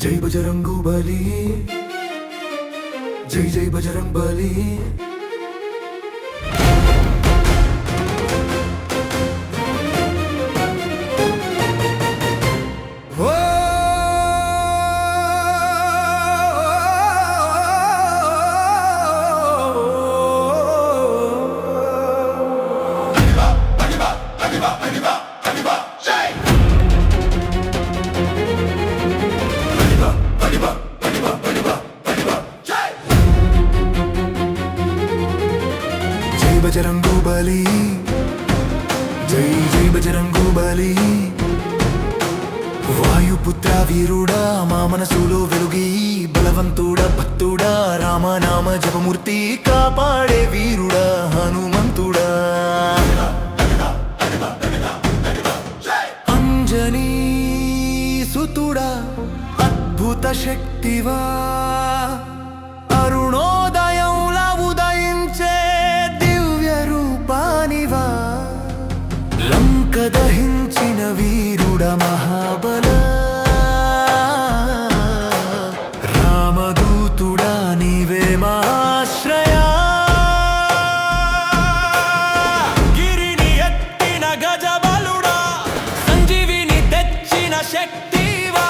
జై బజరంగు బలి, జై జై బజరంగ్ బలి. బజరంగు బలి, జై జై బజరంగు బలి. వాయుపుత్ర వీరుడా మా మనసులో వెలుగి, బలవంతుడా భక్తుడా రామనామ జపమూర్తి, కాపాడే వీరుడా హనుమంతుడా. అంజనీ సుతుడా అద్భుత శక్తివా, అరుణోదయంలా ఉదయించే లంక దహించిన వీరుడ మహాబల, రామదూతుడా నీవే మాశ్రయా. గిరిని ఎత్తిన గజబలుడా, సంజీవిని తెచ్చిన శక్తివా,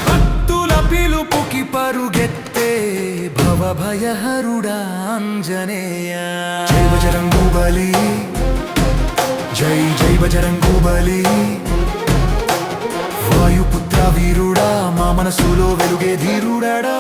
భక్తుల పిలుపుకి పరుగెత్తే భవభయహరుడా అంజనేయ. జై బజరంగు బలి, జై జై బజరంగు బలి. వాయుపుత్ర వీరుడా మా మనసులో వెలుగే ధీరుడా.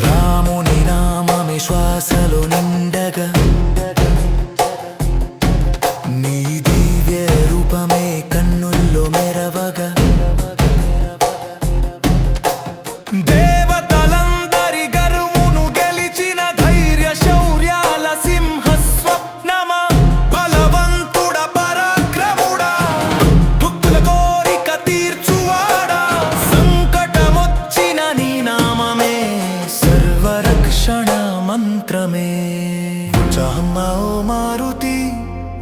రాముని నామమే శ్వాసలో నిండగా, నీ దివ్య రూపమే కన్నుల్లో మెరవగా, దేవతలందరి గర్వును గెలిచిన ధైర్య శౌర్యాల సింహ స్వప్నమా, బలవంతుడ పరాక్రముడా భక్తుల కోరిక తీర్చువాడా. సంకటమొచ్చిన నీ నామమే సర్వరక్షణ మంత్రమే. చాహమ్మ ఓ మారుతి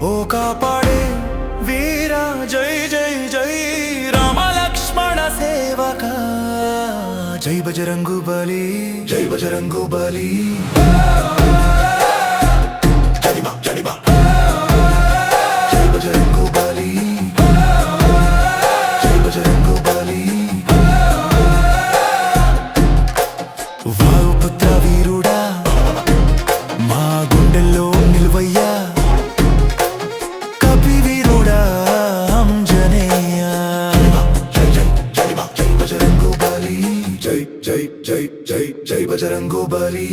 ఓ కాపాడే వీరా, జై జై జై రామ లక్ష్మణ సేవక. జై బజరంగు బలి, జై బజరంగు బలి. జై బజరంగు బలి, జై బజరంగు బలి. వాయుపుత్ర వీరుడా మా గుండెల్లో నిలువయ్యా, కపి వీరుడా అంజనేయ. జై జై జై జై బజరంగు బలి, జై జై జై జై జై బజరంగు బలి.